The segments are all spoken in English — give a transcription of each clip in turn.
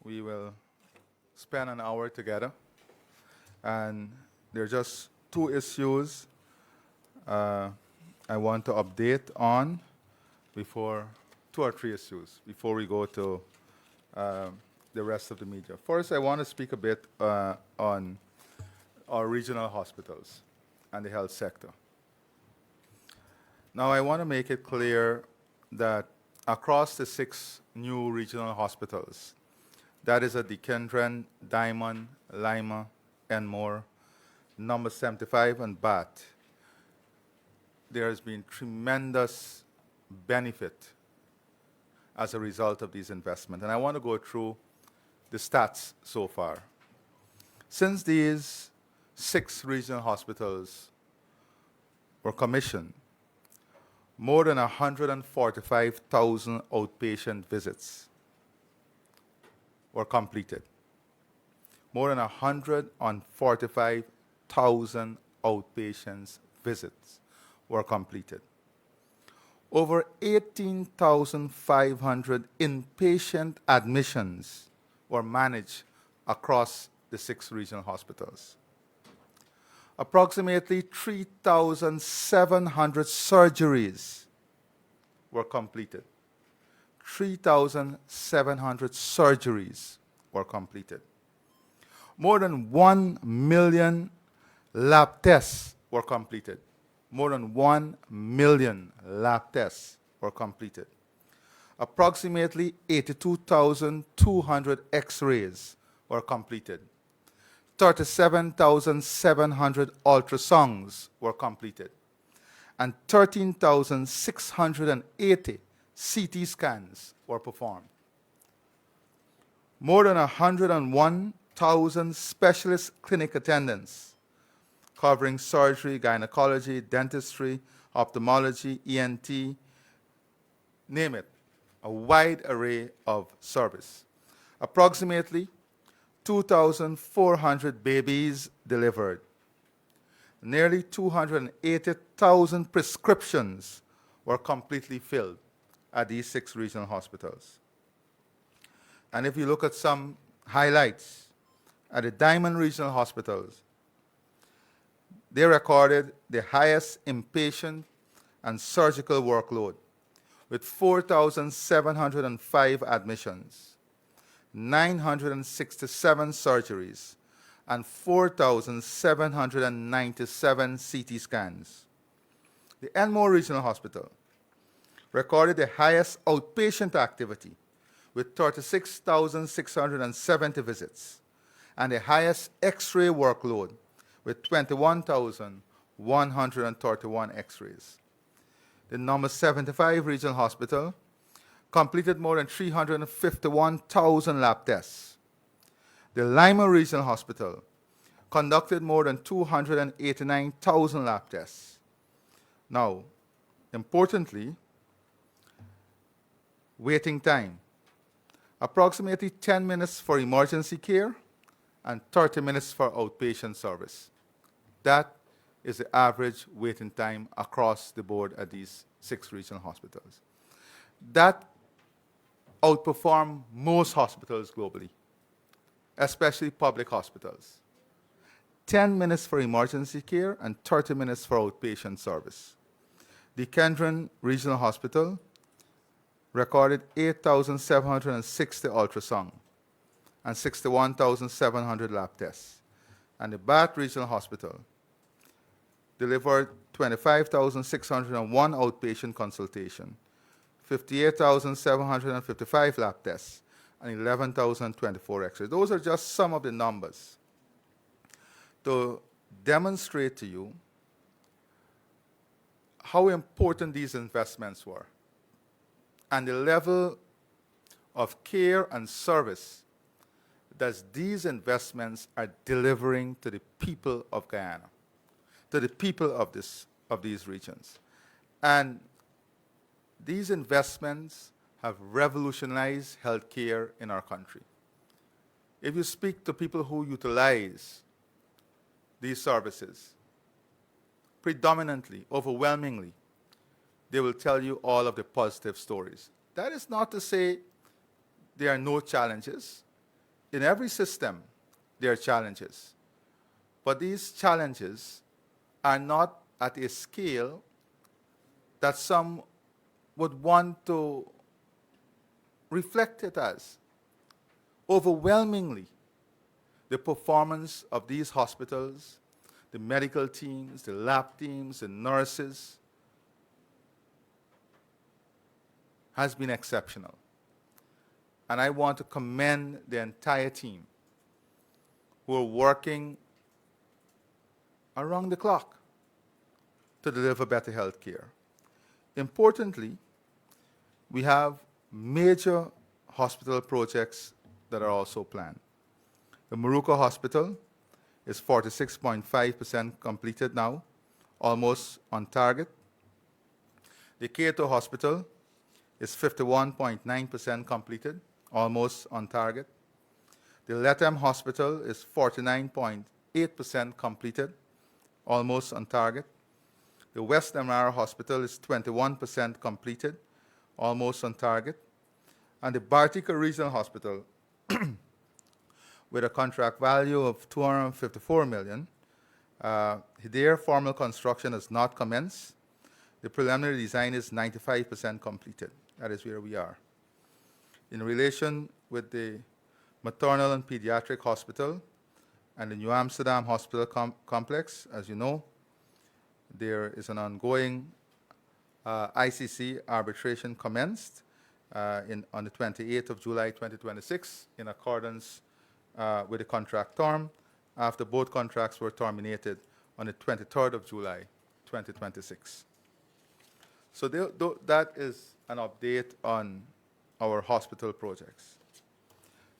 we will spend an hour together. And there are just two issues I want to update on before, two or three issues, before we go to the rest of the media. First, I want to speak a bit on our regional hospitals and the health sector. Now, I want to make it clear that across the 6 new regional hospitals, that is at the Kendron, Diamond, Lima, Enmore, number 75, and Bat, there has been tremendous benefit as a result of these investments. And I want to go through the stats so far. Since these 6 regional hospitals were commissioned, more than 145,000 outpatient visits were completed. More than 145,000 outpatient visits were completed. Over 18,500 inpatient admissions were managed across the 6 regional hospitals. Approximately 3,700 surgeries were completed. 3,700 surgeries were completed. More than 1 million lab tests were completed. More than 1 million lab tests were completed. Approximately 82,200 X-rays were completed. 37,700 ultrasounds were completed. And 13,680 CT scans were performed. More than 101,000 specialist clinic attendants covering surgery, gynecology, dentistry, ophthalmology, ENT, name it, a wide array of service. Approximately 2,400 babies delivered. Nearly 280,000 prescriptions were completely filled at these 6 regional hospitals. And if you look at some highlights, at the Diamond Regional Hospitals, they recorded the highest inpatient and surgical workload with 4,705 admissions, 967 surgeries, and 4,797 CT scans. The Enmore Regional Hospital recorded the highest outpatient activity with 36,670 visits and the highest X-ray workload with 21,131 X-rays. The number 75 Regional Hospital completed more than 351,000 lab tests. The Lima Regional Hospital conducted more than 289,000 lab tests. Now, importantly, waiting time. Approximately 10 minutes for emergency care and 30 minutes for outpatient service. That is the average waiting time across the board at these 6 regional hospitals. That outperformed most hospitals globally, especially public hospitals. 10 minutes for emergency care and 30 minutes for outpatient service. The Kendron Regional Hospital recorded 8,760 ultrasound and 61,700 lab tests. And the Bat Regional Hospital delivered 25,601 outpatient consultation, 58,755 lab tests, and 11,024 X-rays. Those are just some of the numbers to demonstrate to you how important these investments were and the level of care and service that these investments are delivering to the people of Guyana, to the people of these regions. And these investments have revolutionized healthcare in our country. If you speak to people who utilize these services, predominantly, overwhelmingly, they will tell you all of the positive stories. That is not to say there are no challenges. in every system, there are challenges. But these challenges are not at a scale that some would want to reflect it as. Overwhelmingly, the performance of these hospitals, the medical teams, the lab teams, the nurses, has been exceptional. And I want to commend the entire team who are working around the clock to deliver better health care. Importantly, we have major hospital projects that are also planned. The Maruka Hospital is 46.5% completed now, almost on target. The Cato Hospital is 51.9% completed, almost on target. The Lethem Hospital is 49.8% completed, almost on target. The West Namara Hospital is 21% completed, almost on target. And the Bartica Regional Hospital, with a contract value of $254 million, their formal construction has not commenced. The preliminary design is 95% completed. That is where we are. In relation with the Maternal and Pediatric Hospital and the New Amsterdam Hospital Complex, as you know, there is an ongoing ICC arbitration commenced on the 28th of July 2026 in accordance with the contract term after both contracts were terminated on the 23rd of July 2026. So that is an update on our hospital projects.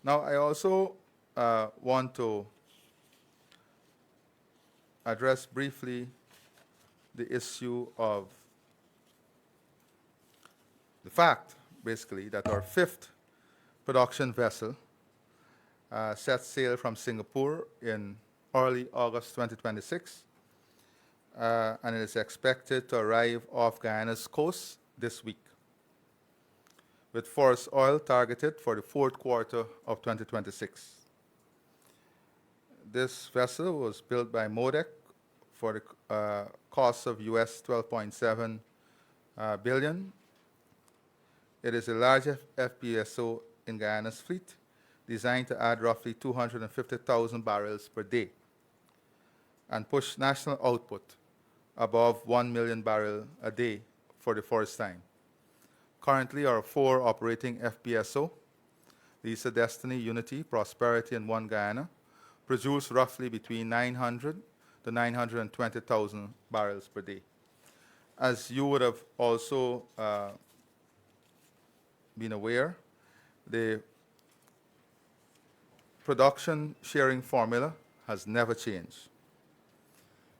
Now, I also want to address briefly the issue of the fact, basically, that our fifth production vessel set sail from Singapore in early August 2026, and it is expected to arrive off Guyana's coast this week, with first oil targeted for the fourth quarter of 2026. This vessel was built by MODEC for the cost of US $12.7 billion. It is the largest FPSO in Guyana's fleet, designed to add roughly 250,000 barrels per day and push national output above 1 million barrels a day for the first time. Currently, our 4 operating FPSO, Lisa Destiny, Unity, Prosperity, and One Guyana, produce roughly between 900 to 920,000 barrels per day. As you would have also been aware, the production sharing formula has never changed.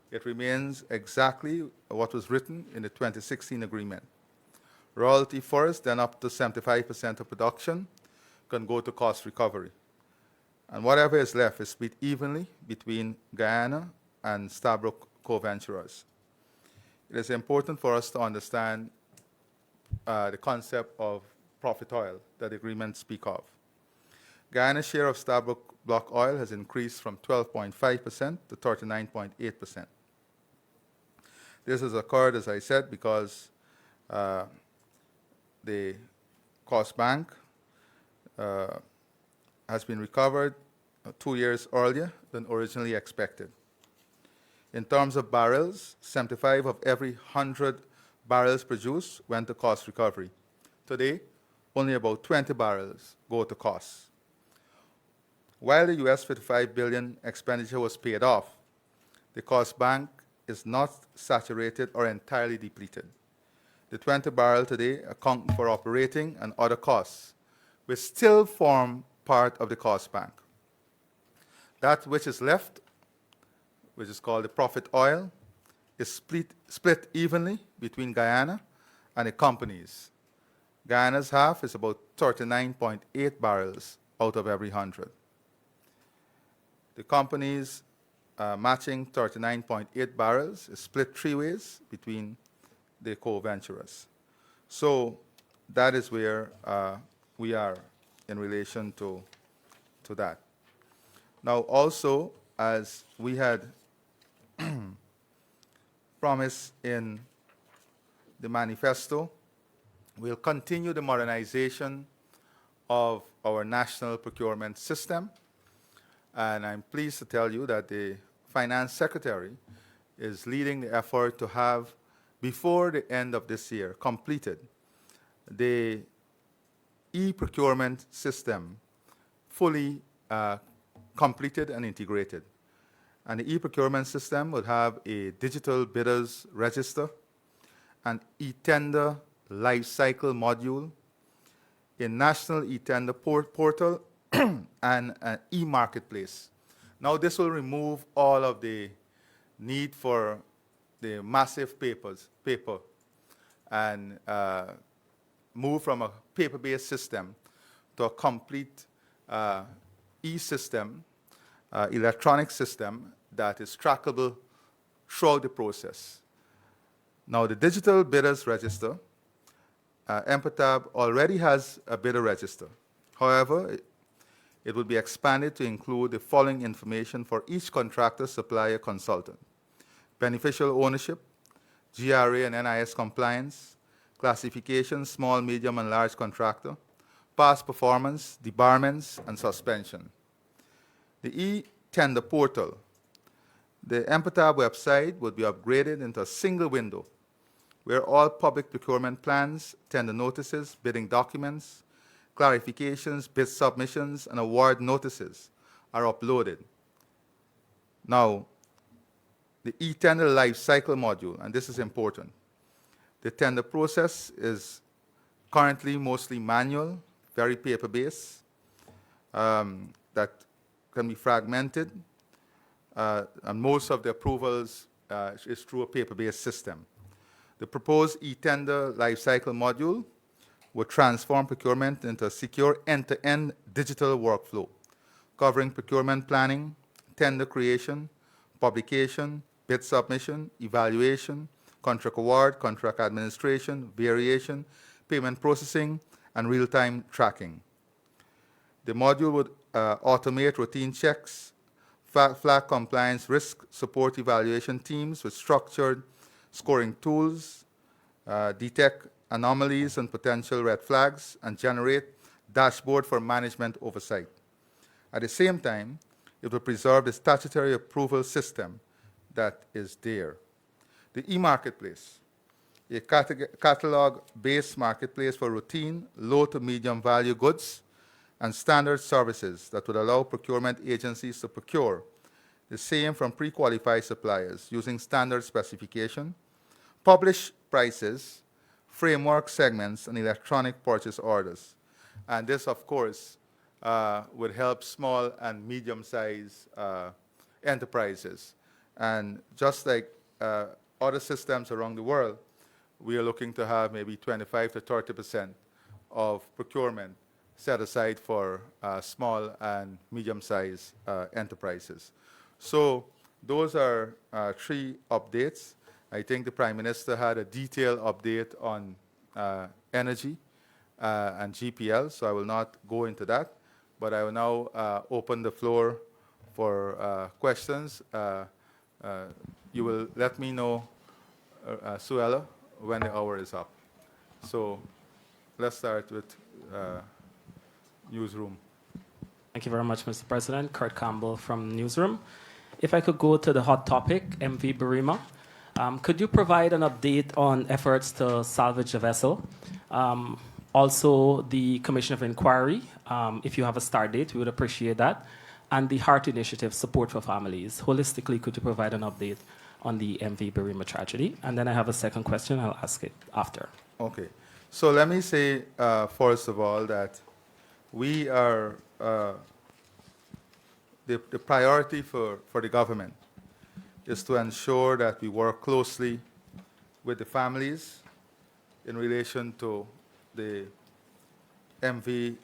It remains exactly what was written in the 2016 agreement. Royalty first, then up to 75% of production can go to cost recovery. And whatever is left is split evenly between Guyana and Stabroek co-venturers. It is important for us to understand the concept of profit oil that the agreements speak of. Guyana's share of Stabroek Block oil has increased from 12.5% to 39.8%. This has occurred, as I said, because the cost bank has been recovered 2 years earlier than originally expected. In terms of barrels, 75 of every 100 barrels produced went to cost recovery. Today, only about 20 barrels go to cost. While the US $55 billion expenditure was paid off, the cost bank is not saturated or entirely depleted. The 20 barrels today account for operating and other costs, which still form part of the cost bank. That which is left, which is called the profit oil, is split evenly between Guyana and the companies. Guyana's half is about 39.8 barrels out of every 100. The companies matching 39.8 barrels is split 3 ways between the co-venturers. So that is where we are in relation to to that. Now, also, as we had promised in the manifesto, we'll continue the modernization of our national procurement system. And I'm pleased to tell you that the Finance Secretary is leading the effort to have, before the end of this year, completed the e-procurement system fully completed and integrated. And the e-procurement system would have a digital bidders register, an e-tender life cycle module, a national e-tender portal, and an e-marketplace. Now this will remove all of the need for the massive paper and move from a paper-based system to a complete e-system, electronic system that is trackable throughout the process. Now, the digital bidders register, MPTAB already has a bidder register. However, it will be expanded to include the following information for each contractor, supplier, consultant: beneficial ownership, GRA and NIS compliance, classification, small, medium, and large contractor, past performance, debarments, and suspension. The e-tender portal, the MPTAB website would be upgraded into a single window where all public procurement plans, tender notices, bidding documents, clarifications, bid submissions, and award notices are uploaded. Now, the e-tender life cycle module, and this is important. The tender process is currently mostly manual, very paper-based, that can be fragmented, and most of the approvals is through a paper-based system. The proposed e-tender lifecycle module would transform procurement into a secure end-to-end digital workflow, covering procurement planning, tender creation, publication, bid submission, evaluation, contract award, contract administration, variation, payment processing, and real-time tracking. The module would automate routine checks, flag compliance risk, support evaluation teams with structured scoring tools, detect anomalies and potential red flags, and generate dashboard for management oversight. At the same time, it will preserve the statutory approval system that is there. The e-marketplace, a catalog-based marketplace for routine, low to medium value goods and standard services that would allow procurement agencies to procure the same from pre-qualified suppliers using standard specification, publish prices, framework segments, and electronic purchase orders. And this, of course, would help small and medium-sized enterprises. And just like other systems around the world, we are looking to have maybe 25 to 30% of procurement set aside for small and medium-sized enterprises. So those are three updates. I think the Prime Minister had a detailed update on energy and GPL, so I will not go into that. But I will now open the floor for questions. You will let me know, Suella, when the hour is up. So let's start with Newsroom. Thank you very much, Mr. President. Kurt Campbell from Newsroom. If I could go to the hot topic, MV Barima. Could you provide an update on efforts to salvage the vessel? Also, the Commission of Inquiry, if you have a start date, we would appreciate that. And the Heart Initiative, Support for Families. Holistically, could you provide an update on the MV Barima tragedy? And then I have a second question. I'll ask it after. Okay. So let me say, first of all, that we are, the priority for the government is to ensure that we work closely with the families in relation to the MV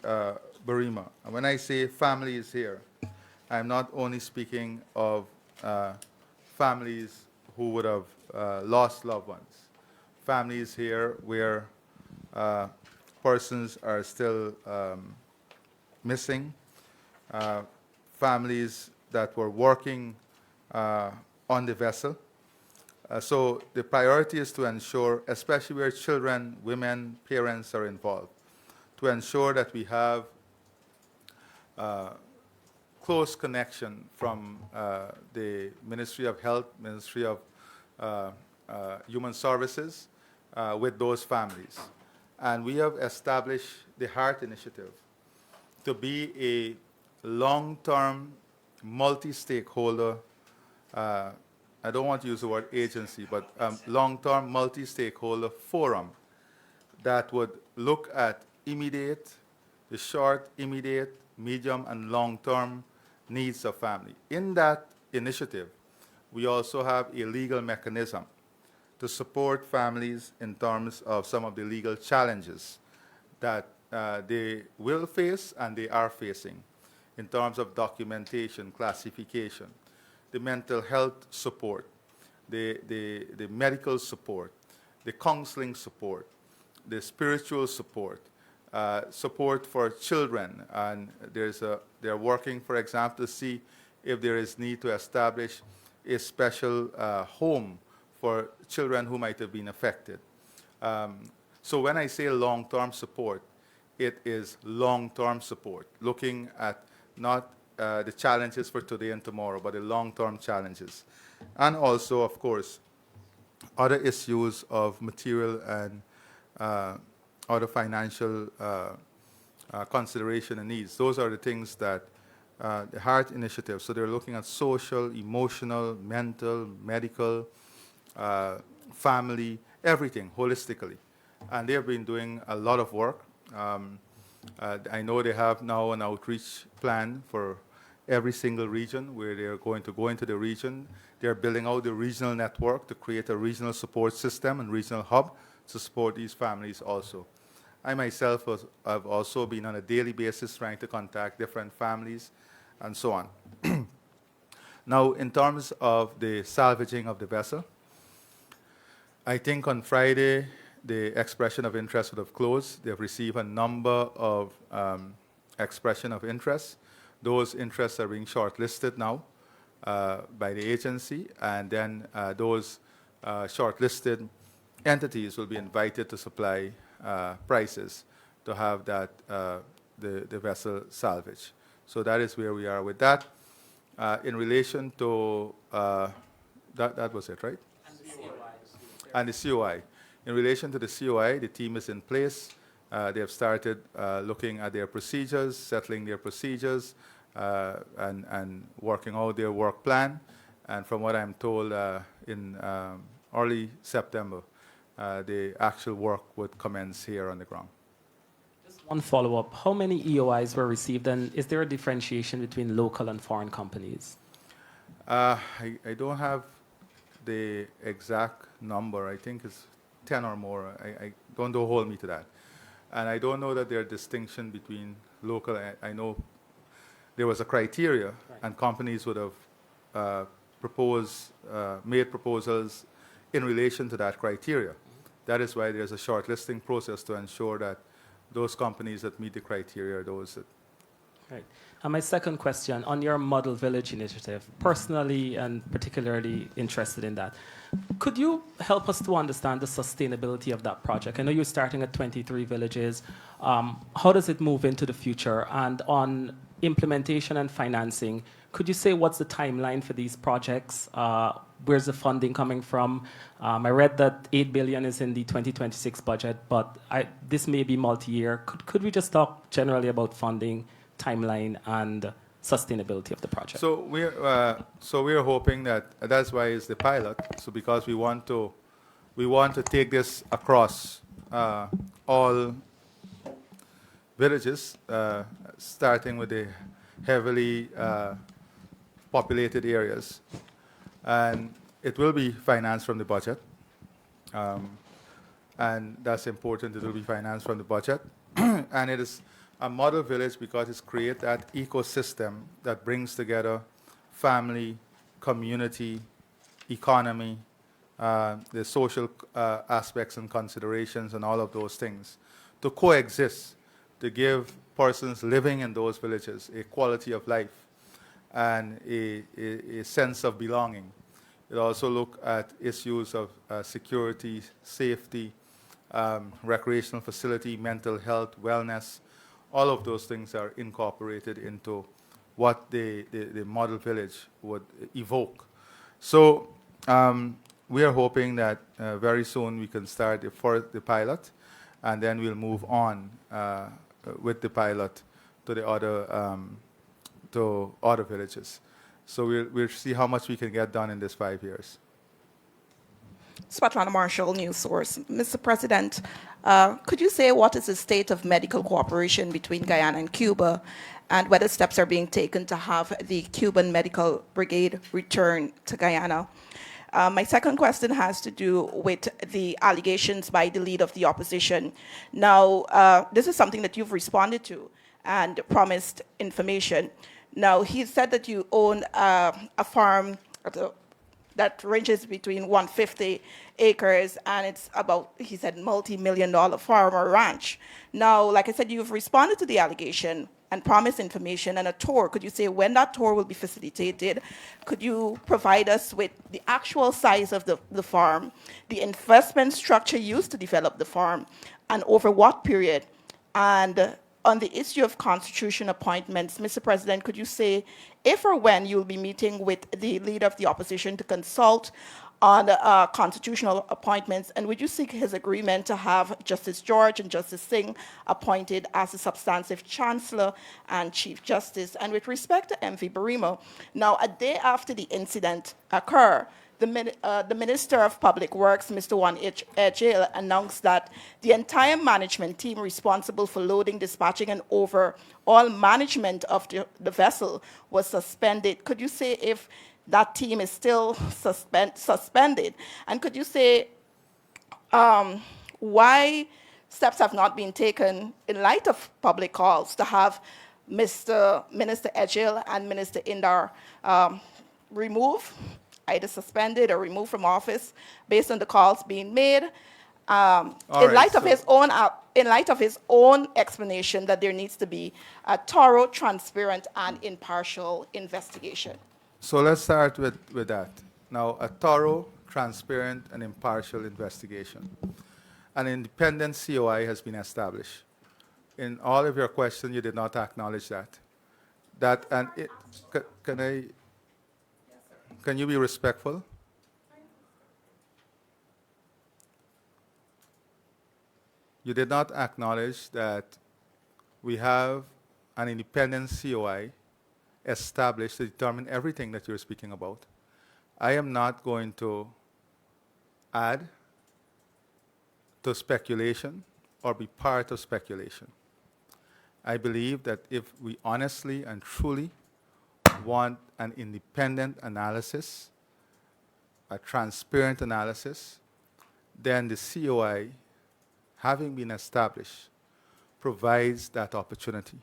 Barima. And when I say families here, I'm not only speaking of families who would have lost loved ones. Families here where persons are still missing, families that were working on the vessel. So the priority is to ensure, especially where children, women, parents are involved, to ensure that we have close connection from the Ministry of Health, Ministry of Human Services with those families. And we have established the HEART initiative to be a long-term, multi-stakeholder, I don't want to use the word agency, but long-term, multi-stakeholder forum that would look at immediate, the short, immediate, medium, and long-term needs of family. In that initiative, we also have a legal mechanism to support families in terms of some of the legal challenges that they will face and they are facing in terms of documentation, classification, the mental health support, the medical support, the counseling support, the spiritual support, support for children. And they're working, for example, to see if there is need to establish a special home for children who might have been affected. So when I say long-term support, it is long-term support, looking at not the challenges for today and tomorrow, but the long-term challenges. And also, of course, other issues of material and other financial consideration and needs. Those are the things that the HEART initiative, so they're looking at social, emotional, mental, medical, family, everything, holistically. And they've been doing a lot of work. I know they have now an outreach plan for every single region where they're going to go into the region. They're building out the regional network to create a regional support system and regional hub to support these families also. I myself have also been on a daily basis trying to contact different families and so on. Now, in terms of the salvaging of the vessel, I think on Friday, the expression of interest would have closed. They've received a number of expression of interest. Those interests are being shortlisted now by the agency, and then those shortlisted entities will be invited to supply prices to have that the vessel salvaged. So that is where we are with that. In relation to that was it, right? And the COI. In relation to the COI, the team is in place. They have started looking at their procedures, settling their procedures, and working out their work plan. And from what I'm told, in early September, the actual work would commence here on the ground. Just one follow-up. How many EOIs were received, and is there a differentiation between local and foreign companies? I don't have the exact number. I think it's 10 or more. I don't hold me to that. And I don't know that there are distinction between local. I know there was a criteria, right, and companies would have made proposals in relation to that criteria. Mm-hmm. That is why there's a shortlisting process to ensure that those companies that meet the criteria are those that. Right. And my second question, on your Model Village initiative, personally and particularly interested in that, could you help us to understand the sustainability of that project? I know you're starting at 23 villages. How does it move into the future? And on implementation and financing, could you say what's the timeline for these projects? Where's the funding coming from? I read that 8 billion is in the 2026 budget, but this may be multi-year. Could we just talk generally about funding, timeline, and sustainability of the project? So we're hoping that's why it's the pilot. So because we want to take this across all villages, starting with the heavily populated areas, and it will be financed from the budget, and that's important. It will be financed from the budget, and it is a model village because it's create that ecosystem that brings together family, community, economy, the social aspects and considerations and all of those things to coexist to give persons living in those villages a quality of life and a sense of belonging. It also look at issues of security, safety, recreational facility, mental health, wellness. All of those things are incorporated into what the model village would evoke. So we are hoping that very soon we can start the pilot, and then we'll move on with the pilot to the other villages. So we'll see how much we can get done in this 5 years. Svetlana Marshall, News Source. Mr. President, could you say what is the state of medical cooperation between Guyana and Cuba, and whether steps are being taken to have the Cuban Medical Brigade return to Guyana? My second question has to do with the allegations by the leader of the opposition. Now, this is something that you've responded to and promised information. Now, he said that you own a farm that ranges between 150 acres, and it's about, he said, multi-million-dollar farm or ranch. Now, like I said, you've responded to the allegation and promised information and a tour. Could you say when that tour will be facilitated? Could you provide us with the actual size of the farm, the investment structure used to develop the farm, and over what period? And on the issue of constitution appointments, Mr. President, could you say if or when you'll be meeting with the leader of the opposition to consult on constitutional appointments, and would you seek his agreement to have Justice George and Justice Singh appointed as the substantive chancellor and chief justice? And with respect to MV Barima, now a day after the incident occurred, the Minister of Public Works, Mr. Juan Ejil, announced that the entire management team responsible for loading, dispatching, and overall management of the vessel was suspended. Could you say if that team is still suspended? And could you say why steps have not been taken in light of public calls to have Minister Ejil and Minister Indar removed, either suspended or removed from office based on the calls being made, in light of his own explanation that there needs to be a thorough, transparent, and impartial investigation? So let's start with that. Now, a thorough, transparent, and impartial investigation. An independent COI has been established. In all of your questions, you did not acknowledge that. Can you be respectful? You did not acknowledge that we have an independent COI established to determine everything that you're speaking about. I am not going to add to speculation or be part of speculation. I believe that if we honestly and truly want an independent analysis, a transparent analysis, then the COI, having been established, provides that opportunity.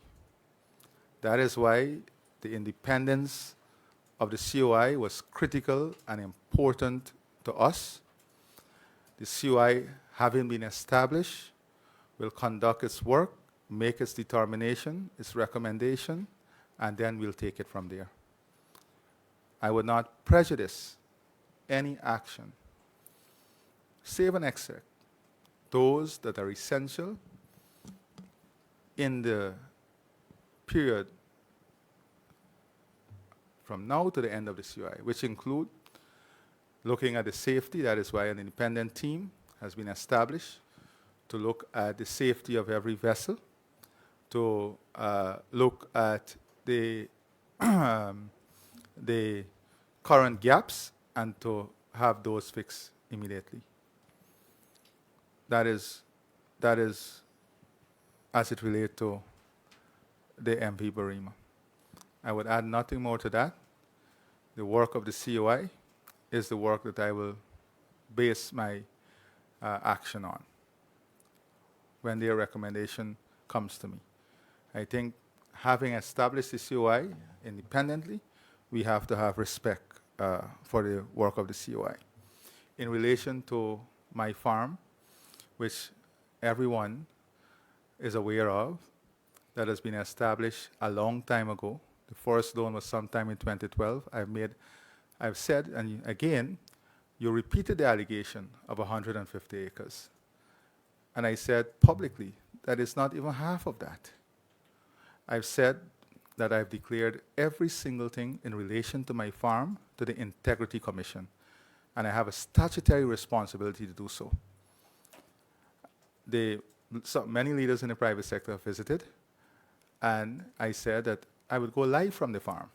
That is why the independence of the COI was critical and important to us. The COI, having been established, will conduct its work, make its determination, its recommendation, and then we'll take it from there. I would not prejudice any action, save and except those that are essential in the period from now to the end of the COI, which include looking at the safety. That is why an independent team has been established to look at the safety of every vessel, to look at the current gaps and to have those fixed immediately. That is as it relates to the MV Barima. I would add nothing more to that. The work of the COI is the work that I will base my action on when their recommendation comes to me. I think having established the COI independently, we have to have respect for the work of the COI. In relation to my farm, which everyone is aware of, that has been established a long time ago. The first loan was sometime in 2012. I've said, and again, you repeated the allegation of 150 acres. And I said publicly that it's not even half of that. I've said that I've declared every single thing in relation to my farm to the Integrity Commission, and I have a statutory responsibility to do so. Many leaders in the private sector have visited, and I said that I would go live from the farm.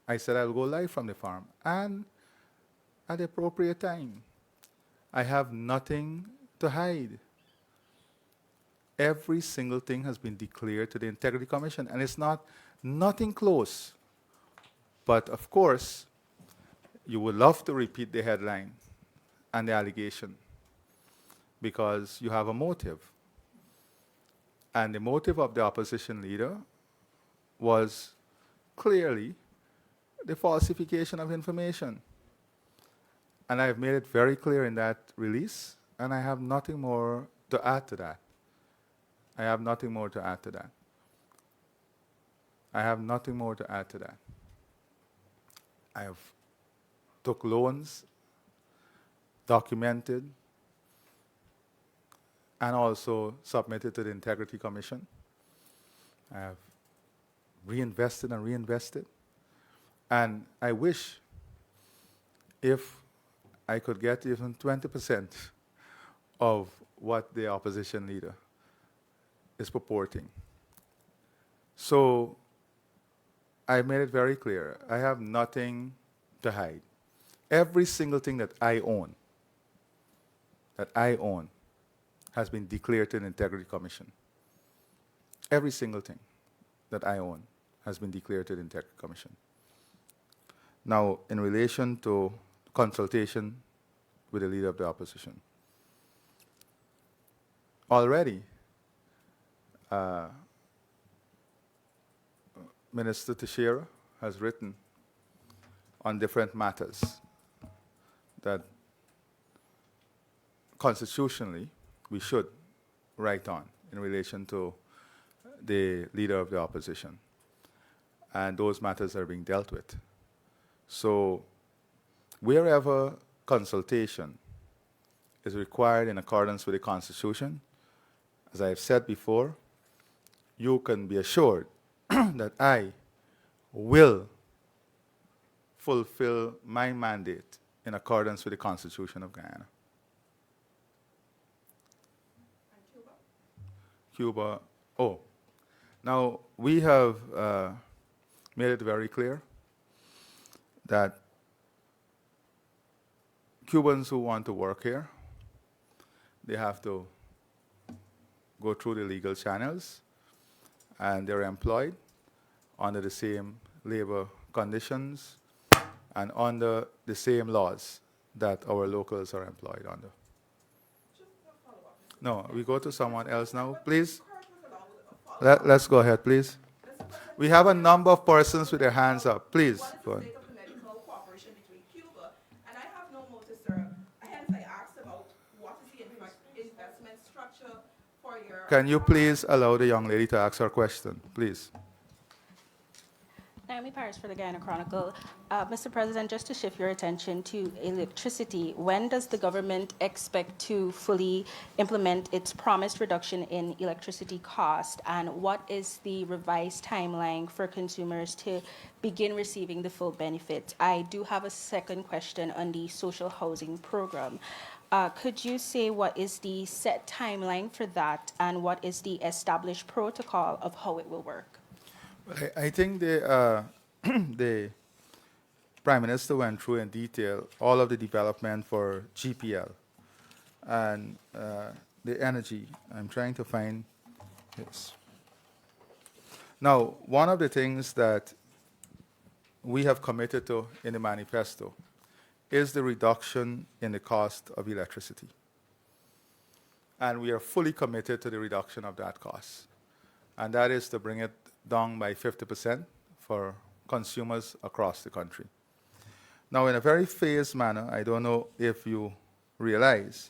I said I will go live from the farm, and at the appropriate time. I have nothing to hide. Every single thing has been declared to the Integrity Commission, and it's nothing close. But of course, you would love to repeat the headline and the allegation because you have a motive. And the motive of the opposition leader was clearly the falsification of information. And I've made it very clear in that release, and I have nothing more to add to that. I have nothing more to add to that. I have nothing more to add to that. I have took loans, documented, and also submitted to the Integrity Commission. I have reinvested and reinvested. And I wish if I could get even 20% of what the opposition leader is purporting. So I made it very clear. I have nothing to hide. Every single thing that I own, has been declared to the Integrity Commission. Every single thing that I own has been declared to the Integrity Commission. Now, in relation to consultation with the leader of the opposition, already Minister Teixeira has written on different matters that constitutionally we should write on in relation to the leader of the opposition. And those matters are being dealt with. So wherever consultation is required in accordance with the Constitution, as I have said before, you can be assured that I will fulfill my mandate in accordance with the Constitution of Guyana. And Cuba? Cuba, now we have made it very clear that Cubans who want to work here, they have to go through the legal channels, and they're employed under the same labor conditions and under the same laws that our locals are employed under. No, we go to someone else now, please. Let's go ahead, please. We have a number of persons with their hands up. Please, go on. Can you please allow the young lady to ask her question, please? Naomi Paris for the Guyana Chronicle. Mr. President, just to shift your attention to electricity, when does the government expect to fully implement its promised reduction in electricity cost, and what is the revised timeline for consumers to begin receiving the full benefit? I do have a second question on the social housing program. Could you say what is the set timeline for that, and what is the established protocol of how it will work? I think the Prime Minister went through in detail all of the development for GPL and the energy. I'm trying to find this. Now, one of the things that we have committed to in the manifesto is the reduction in the cost of electricity. And we are fully committed to the reduction of that cost. And that is to bring it down by 50% for consumers across the country. Now, in a very phased manner, I don't know if you realize,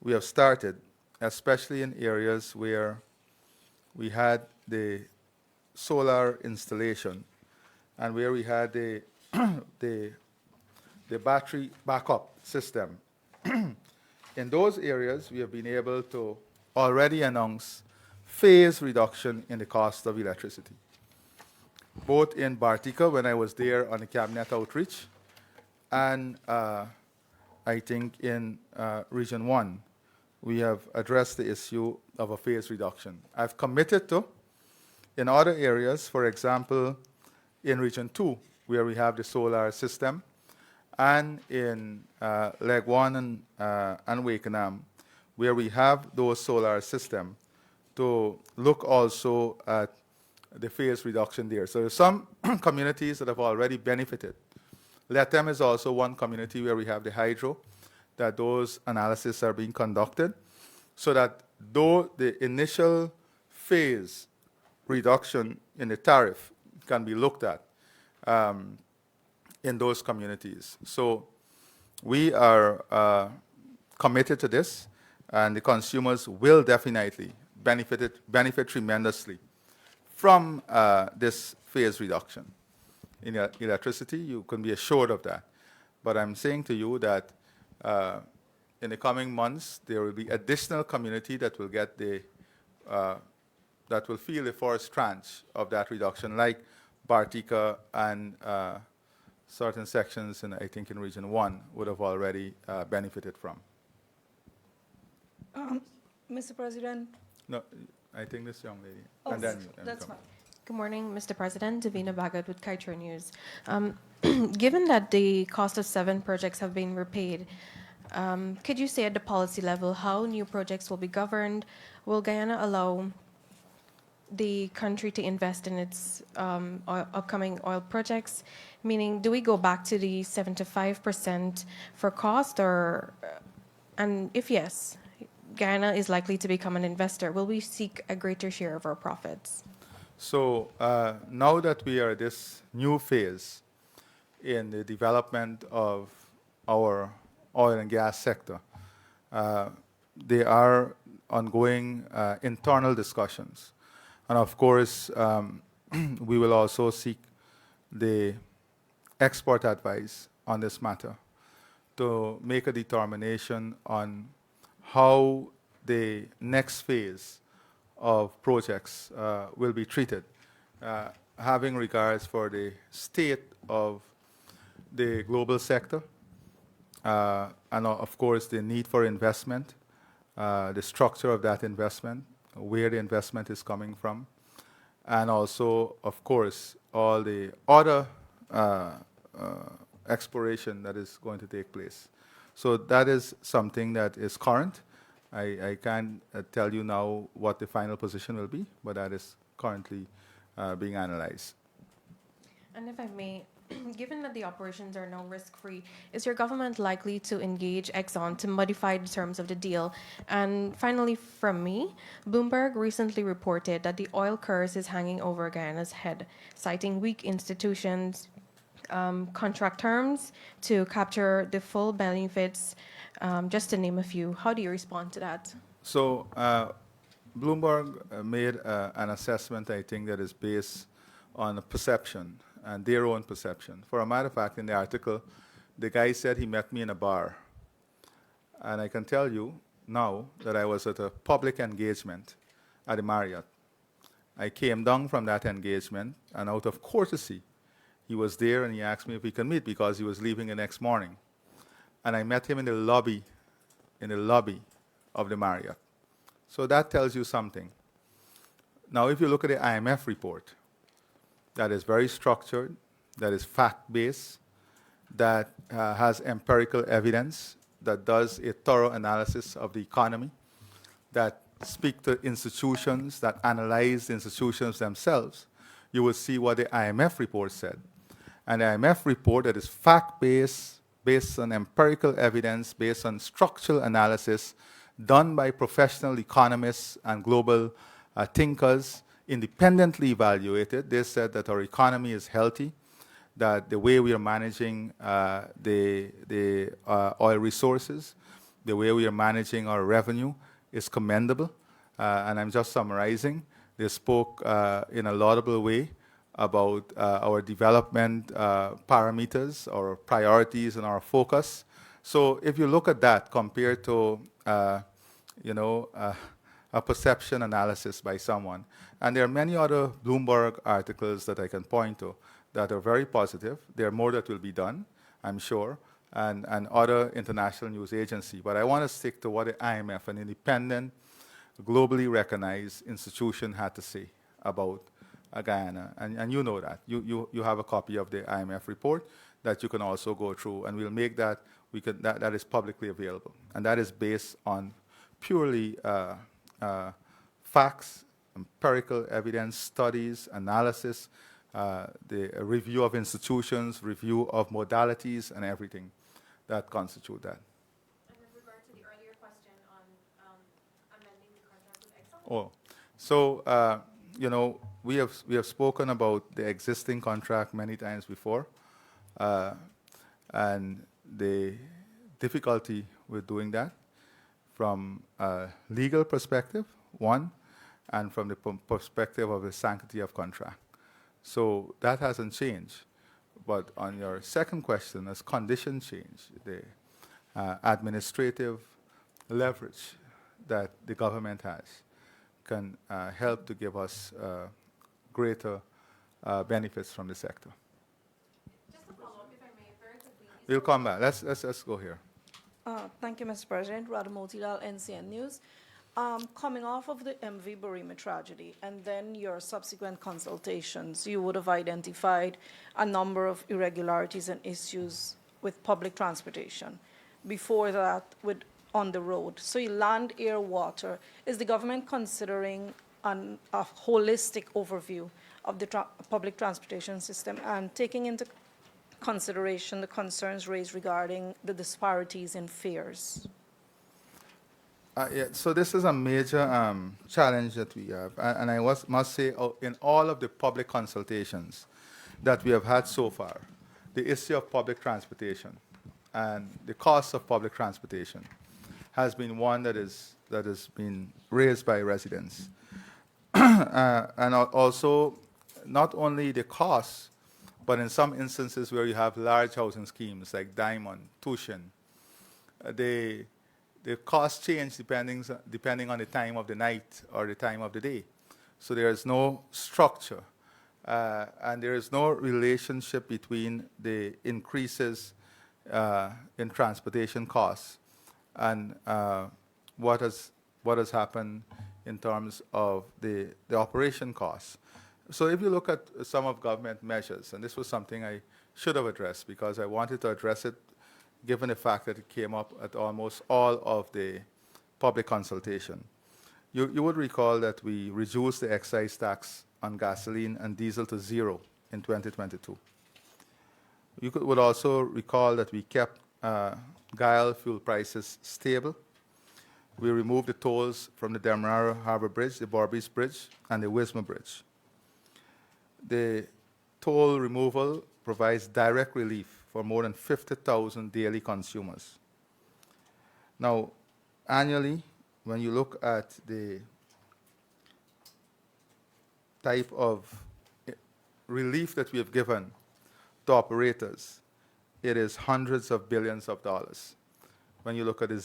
we have started, especially in areas where we had the solar installation, and where we had the, the battery backup system. In those areas, we have been able to already announce phase reduction in the cost of electricity. Both in Bartica, when I was there on the cabinet outreach, and I think in Region 1, we have addressed the issue of a phase reduction. I've committed to, in other areas, for example, in Region 2, where we have the solar system, and in Leg 1 and Wakenham, where we have those solar systems, to look also at the phase reduction there. So there's some communities that have already benefited. Letem is also one community where we have the hydro, that those analyses are being conducted, so that though the initial phase reduction in the tariff can be looked at in those communities. So we are committed to this, and the consumers will definitely benefit tremendously from this phase reduction in electricity. You can be assured of that. But I'm saying to you that in the coming months, there will be additional community that will get the that will feel the first tranche of that reduction, like Bartica and certain sections, I think in Region 1, would have already benefited from. Mr. President. No, I think this young lady. Oh, and then that's fine. Good morning, Mr. President. Davina Bagat with Kaitra News. Given that the cost of 7 projects have been repaid, could you say at the policy level how new projects will be governed? Will Guyana allow the country to invest in its upcoming oil projects? Meaning, do we go back to the 75% for cost, or, and if yes, Guyana is likely to become an investor, will we seek a greater share of our profits? So now that we are at this new phase in the development of our oil and gas sector, there are ongoing internal discussions. And of course, we will also seek the expert advice on this matter to make a determination on how the next phase of projects will be treated, having regards for the state of the global sector, and of course the need for investment, the structure of that investment, where the investment is coming from, and also, of course, all the other exploration that is going to take place. So that is something that is current. I can't tell you now what the final position will be, but that is currently being analyzed. And if I may, given that the operations are now risk-free, is your government likely to engage Exxon to modify the terms of the deal? And finally, from me, Bloomberg recently reported that the oil curse is hanging over Guyana's head, citing weak institutions, contract terms to capture the full benefits, just to name a few. How do you respond to that? So Bloomberg made an assessment, I think, that is based on a perception and their own perception. For a matter of fact, in the article, the guy said he met me in a bar. And I can tell you now that I was at a public engagement at the Marriott. I came down from that engagement, and out of courtesy, he was there and he asked me if we can meet because he was leaving the next morning. And I met him in the lobby of the Marriott. So that tells you something. Now, if you look at the IMF report, that is very structured, that is fact-based, that has empirical evidence, that does a thorough analysis of the economy, that speak to institutions, that analyze the institutions themselves, you will see what the IMF report said. And the IMF report that is fact-based, based on empirical evidence, based on structural analysis, done by professional economists and global thinkers, independently evaluated. They said that our economy is healthy, that the way we are managing the oil resources, the way we are managing our revenue is commendable. And I'm just summarizing. They spoke in a laudable way about our development parameters, our priorities, and our focus. So if you look at that compared to, a perception analysis by someone, and there are many other Bloomberg articles that I can point to that are very positive. There are more that will be done, I'm sure, and other international news agencies. But I want to stick to what the IMF, an independent, globally recognized institution, had to say about Guyana. And you know that. You have a copy of the IMF report that you can also go through, and we'll make that, that is publicly available. And that is based on purely facts, empirical evidence, studies, analysis, the review of institutions, review of modalities, and everything that constitute that. And with regard to the earlier question on amending the contract with Exxon? Oh, so we have spoken about the existing contract many times before, and the difficulty with doing that from a legal perspective, one, and from the perspective of the sanctity of contract. So that hasn't changed. But on your second question, as conditions change, the administrative leverage that the government has can help to give us greater benefits from the sector. Just a follow-up, if I may, very quickly. We'll come back. Let's go here. Thank you, Mr. President. Radha Motilal, NCN News. Coming off of the MV Barima tragedy and then your subsequent consultations, you would have identified a number of irregularities and issues with public transportation. Before that, with on the road. So you land, air, water. Is the government considering a holistic overview of the public transportation system and taking into consideration the concerns raised regarding the disparities in fares? Yeah, so this is a major challenge that we have. And I must say, in all of the public consultations that we have had so far, the issue of public transportation and the cost of public transportation has been one that has been raised by residents. And also, not only the cost, but in some instances where you have large housing schemes like Diamond, Tushin, the cost change depending on the time of the night or the time of the day. So there is no structure, and there is no relationship between the increases in transportation costs and what has happened in terms of the operation costs. So if you look at some of government measures, and this was something I should have addressed because I wanted to address it given the fact that it came up at almost all of the public consultation. You would recall that we reduced the excise tax on gasoline and diesel to 0 in 2022. You would also recall that we kept Guyana fuel prices stable. We removed the tolls from the Demerara Harbor Bridge, the Borbis Bridge, and the Wisma Bridge. The toll removal provides direct relief for more than 50,000 daily consumers. Now, annually, when you look at the type of relief that we have given to operators, it is hundreds of billions of dollars. When you look at the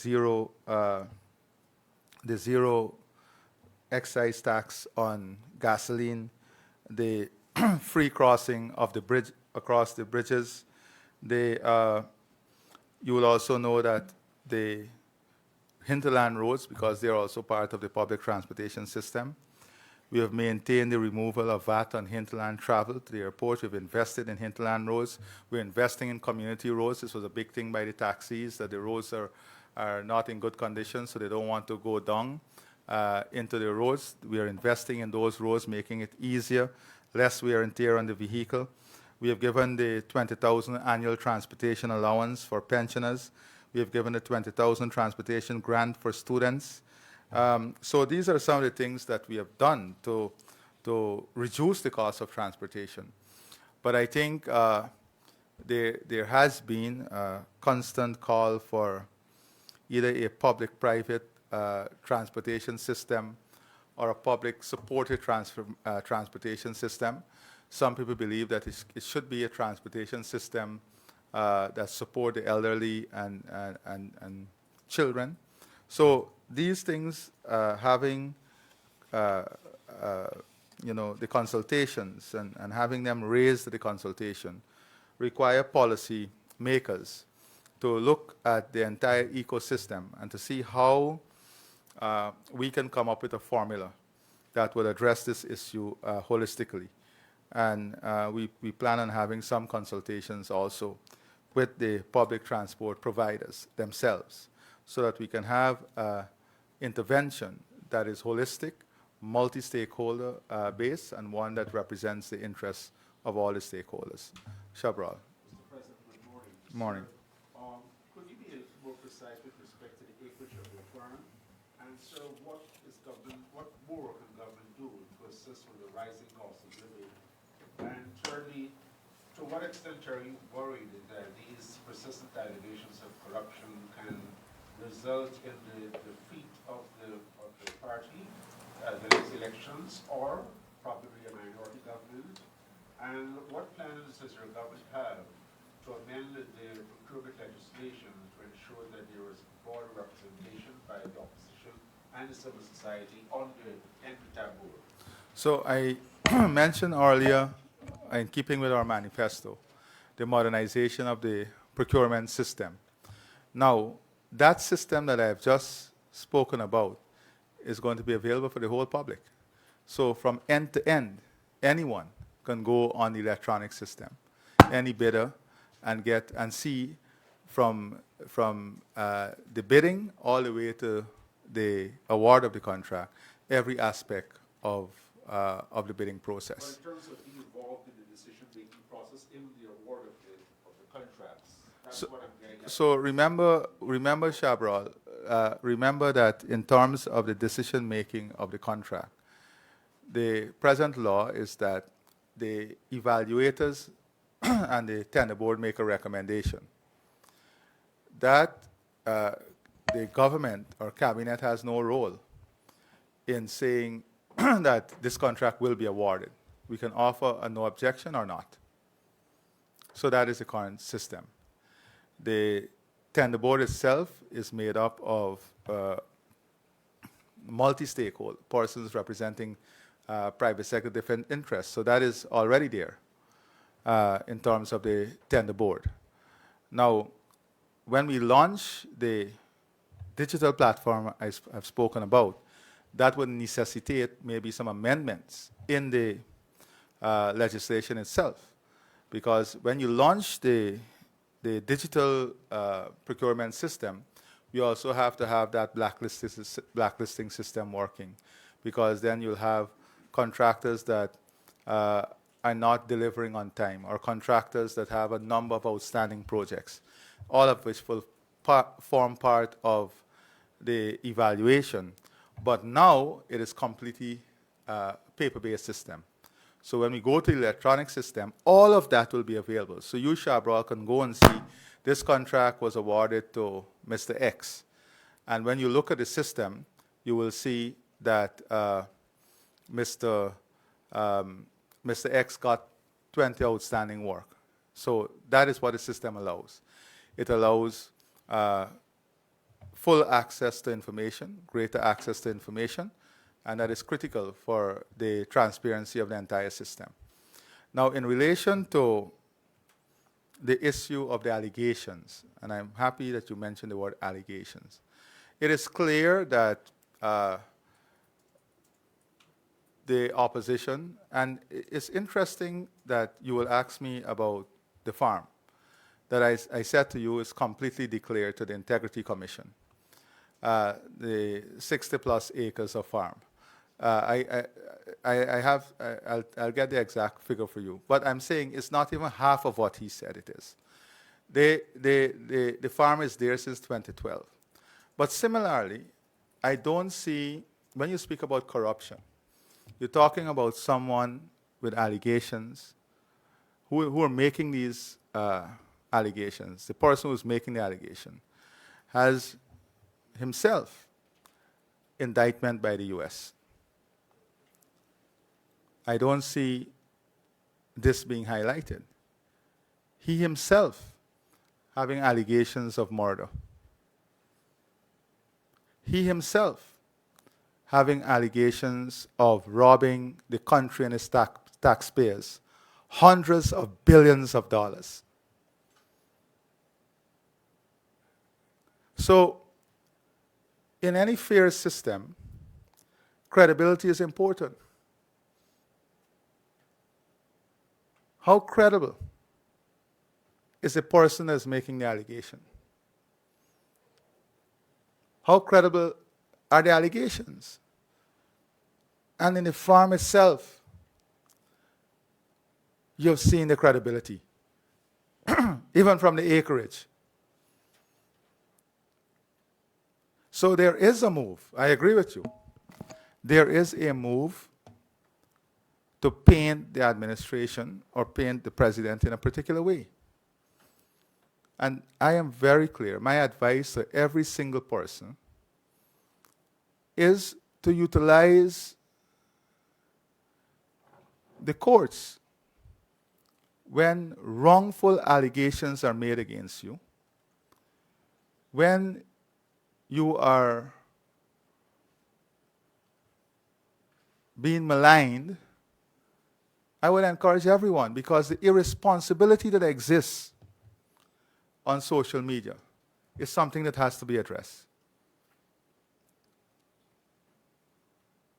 zero excise tax on gasoline, the free crossing of the bridge across the bridges, you will also know that the hinterland roads, because they're also part of the public transportation system, we have maintained the removal of VAT on hinterland travel to the airport. We've invested in hinterland roads. We're investing in community roads. This was a big thing by the taxis, that the roads are not in good condition, so they don't want to go down into the roads. We are investing in those roads, making it easier, less wear and tear on the vehicle. We have given the 20,000 annual transportation allowance for pensioners. We have given the 20,000 transportation grant for students. So these are some of the things that we have done to reduce the cost of transportation. But I think there has been a constant call for either a public-private transportation system or a public supported transportation system. Some people believe that it should be a transportation system that support the elderly and children. So these things, having the consultations and having them raise the consultation require policy makers to look at the entire ecosystem and to see how we can come up with a formula that will address this issue holistically. And we plan on having some consultations also with the public transport providers themselves so that we can have intervention that is holistic, multi-stakeholder based, and one that represents the interests of all the stakeholders. Shabral. Mr. President, good morning. Morning. Could you be more precise with respect to the acreage of your farm? And so what more can government do to assist with the rising cost of living? And thirdly, to what extent are you worried that these persistent allegations of corruption can result in the defeat of the party at the next elections, or probably a minority government? And what plans does your government have to amend the procurement legislation to ensure that there is broad representation by the opposition and the civil society on the NPTAB board? So I mentioned earlier, in keeping with our manifesto, the modernization of the procurement system. Now, that system that I've just spoken about is going to be available for the whole public. So from end to end, anyone can go on the electronic system, any bidder, and get and see from the bidding all the way to the award of the contract, every aspect of the bidding process. But in terms of being involved in the decision-making process in the award of the contracts, that's what I'm getting at. So remember, Shabral, remember that in terms of the decision-making of the contract, the present law is that the evaluators and the tender board make a recommendation. That the government or cabinet has no role in saying that this contract will be awarded. We can offer a no objection or not. So that is the current system. The tender board itself is made up of multi-stakeholder persons representing private sector different interests. So that is already there in terms of the tender board. Now, when we launch the digital platform I've spoken about, that would necessitate maybe some amendments in the legislation itself. Because when you launch the digital procurement system, you also have to have that blacklisting system working, because then you'll have contractors that are not delivering on time, or contractors that have a number of outstanding projects, all of which will form part of the evaluation. But now it is completely paper-based system. So when we go to the electronic system, all of that will be available. So you, Shabral, can go and see this contract was awarded to Mr. X. And when you look at the system, you will see that Mr. X got 20 outstanding work. So that is what the system allows. It allows full access to information, greater access to information, and that is critical for the transparency of the entire system. Now, in relation to the issue of the allegations, and I'm happy that you mentioned the word allegations, it is clear that the opposition, and it's interesting that you will ask me about the farm, that I said to you is completely declared to the Integrity Commission, the 60-plus acres of farm. I'll get the exact figure for you, but I'm saying it's not even half of what he said it is. The farm is there since 2012. But similarly, I don't see, when you speak about corruption, you're talking about someone with allegations who are making these allegations. The person who's making the allegation has himself indictment by the U.S. I don't see this being highlighted. He himself having allegations of murder. He himself having allegations of robbing the country and its taxpayers hundreds of billions of dollars. So, in any fair system, credibility is important. How credible is the person that's making the allegation? How credible are the allegations? And in the farm itself, you've seen the credibility, even from the acreage. So there is a move. I agree with you. There is a move to paint the administration or paint the president in a particular way. And I am very clear. My advice to every single person is to utilize the courts when wrongful allegations are made against you, when you are being maligned. I would encourage everyone, because the irresponsibility that exists on social media is something that has to be addressed.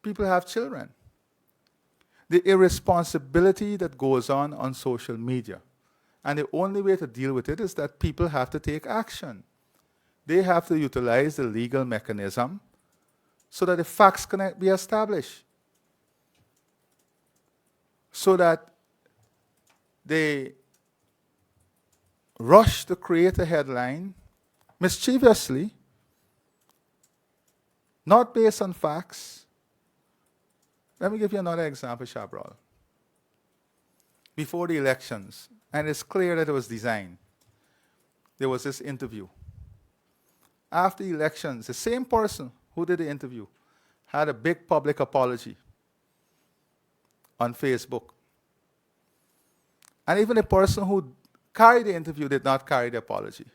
People have children. The irresponsibility that goes on social media. And the only way to deal with it is that people have to take action. They have to utilize the legal mechanism so that the facts can be established. So that they rush to create a headline mischievously, not based on facts. Let me give you another example, Shabral. Before the elections, and it's clear that it was designed, there was this interview. After the elections, the same person who did the interview had a big public apology on Facebook. And even the person who carried the interview did not carry the apology.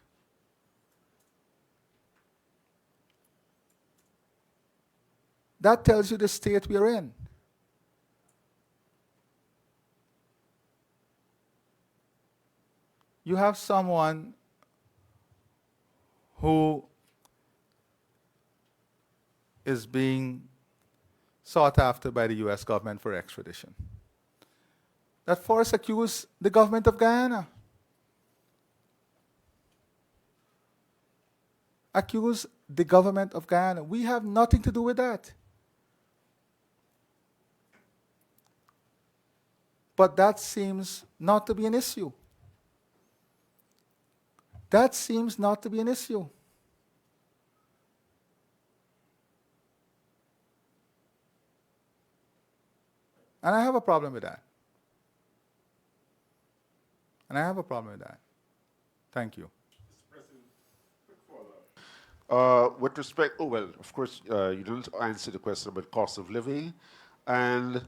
That tells you the state we're in. You have someone who is being sought after by the US government for extradition, that first accused the government of Guyana. Accuse the government of Guyana. We have nothing to do with that. But that seems not to be an issue. That seems not to be an issue. And I have a problem with that. And I have a problem with that. Thank you. Mr. President, quick follow-up. With respect, of course, you didn't answer the question about cost of living. And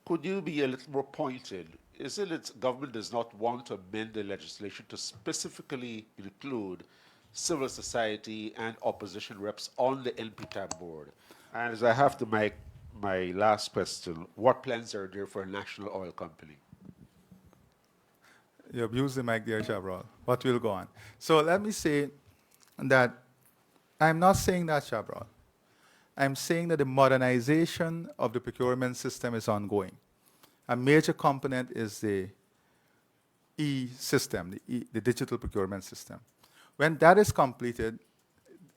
could you be a little more pointed? Is it that government does not want to amend the legislation to specifically include civil society and opposition reps on the NPTAB board? And as I have to make my last question, what plans are there for a national oil company? You abuse the mic there, Shabral, but we'll go on. So let me say that I'm not saying that, Shabral. I'm saying that the modernization of the procurement system is ongoing. A major component is the e-system, the digital procurement system. When that is completed,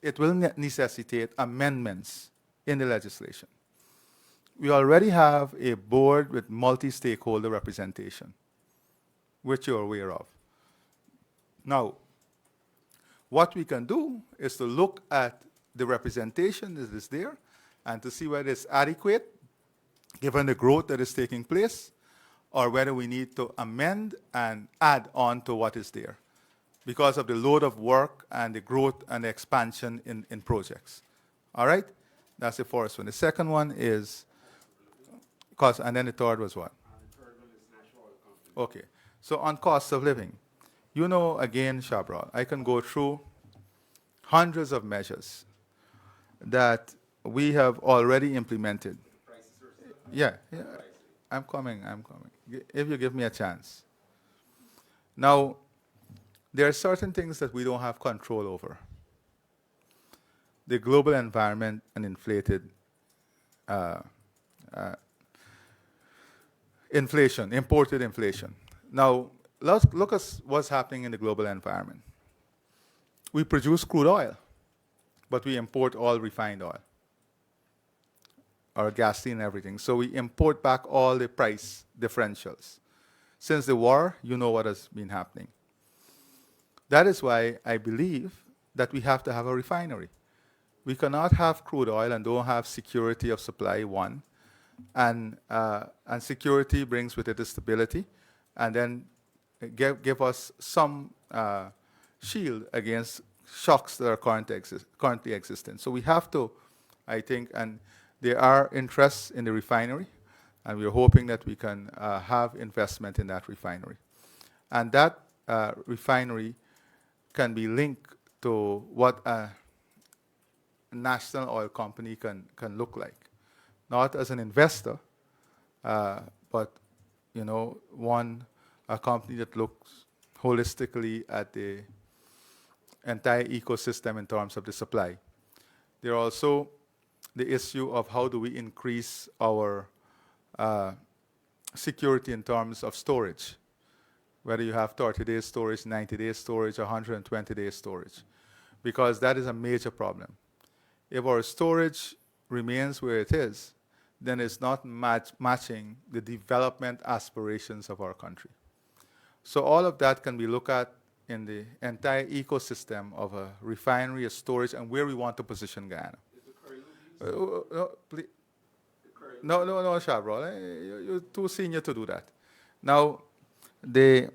it will necessitate amendments in the legislation. We already have a board with multi-stakeholder representation, which you're aware of. Now, what we can do is to look at the representation that is there and to see whether it's adequate given the growth that is taking place, or whether we need to amend and add on to what is there because of the load of work and the growth and the expansion in projects. All right? That's the first one. The second one is, and then the third was what? Okay. So on cost of living, you know, again, Shabral, I can go through hundreds of measures that we have already implemented. Yeah, yeah. I'm coming. If you give me a chance. Now, there are certain things that we don't have control over. The global environment and inflated inflation, imported inflation. Now, let's look at what's happening in the global environment. We produce crude oil, but we import all refined oil, or gasoline and everything. So we import back all the price differentials. Since the war, you know what has been happening. That is why I believe that we have to have a refinery. We cannot have crude oil and don't have security of supply, one. And security brings with it the stability, and then give us some shield against shocks that are currently existent. So we have to, I think, and there are interests in the refinery, and we're hoping that we can have investment in that refinery. And that refinery can be linked to what a national oil company can look like. Not as an investor, but, you know, a company that looks holistically at the entire ecosystem in terms of the supply. There are also the issue of how do we increase our security in terms of storage, whether you have 30 days storage, 90 days storage, or 120 days storage, because that is a major problem. If our storage remains where it is, then it's not matching the development aspirations of our country. So all of that can be looked at in the entire ecosystem of a refinery, a storage, and where we want to position Guyana. No, Shabral, you're too senior to do that. Now, the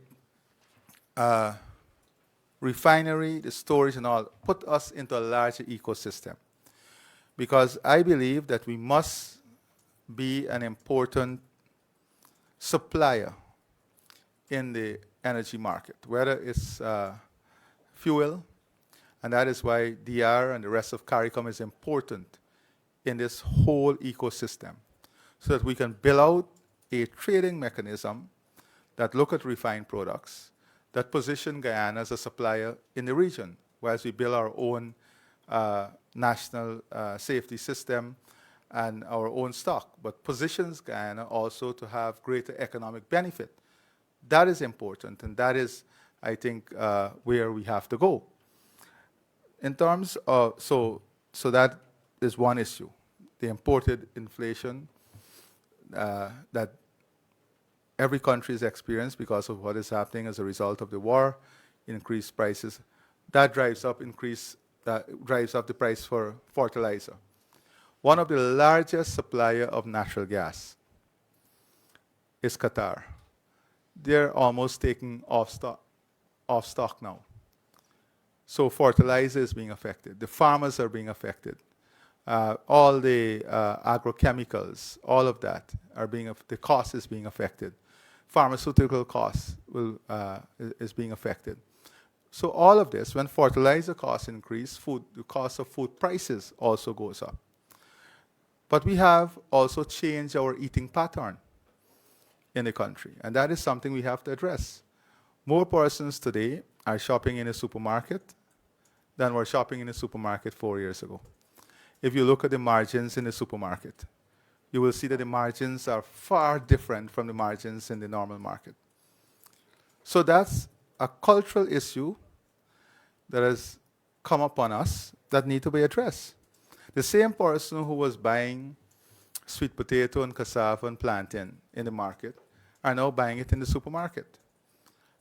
refinery, the storage, and all put us into a larger ecosystem, because I believe that we must be an important supplier in the energy market, whether it's fuel, and that is why DR and the rest of CARICOM is important in this whole ecosystem, so that we can build out a trading mechanism that look at refined products, that position Guyana as a supplier in the region, whilst we build our own national safety system and our own stock, but positions Guyana also to have greater economic benefit. That is important, and that is, I think, where we have to go. In terms of, so that is one issue, the imported inflation that every country has experienced because of what is happening as a result of the war, increased prices. That drives up the price for fertilizer. One of the largest supplier of natural gas is Qatar. They're almost taking off stock now. So fertilizer is being affected. The farmers are being affected. All the agrochemicals, all of that the cost is being affected. Pharmaceutical costs is being affected. So all of this, when fertilizer costs increase, the cost of food prices also goes up. But we have also changed our eating pattern in the country, and that is something we have to address. More persons today are shopping in a supermarket than were shopping in a supermarket 4 years ago. If you look at the margins in the supermarket, you will see that the margins are far different from the margins in the normal market. So that's a cultural issue that has come upon us that need to be addressed. The same person who was buying sweet potato and cassava and plantain in the market are now buying it in the supermarket.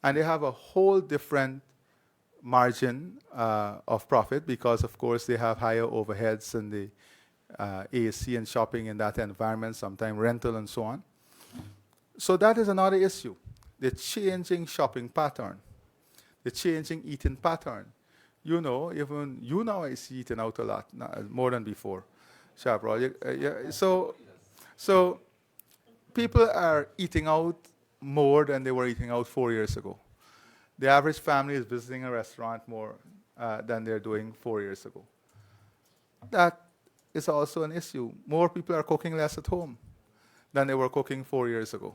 And they have a whole different margin of profit because, of course, they have higher overheads and the AC and shopping in that environment, sometimes rental and so on. So that is another issue, the changing shopping pattern, the changing eating pattern. You know, even you now is eating out a lot, more than before. So people are eating out more than they were eating out 4 years ago. The average family is visiting a restaurant more than they're doing 4 years ago. That is also an issue. More people are cooking less at home than they were cooking 4 years ago.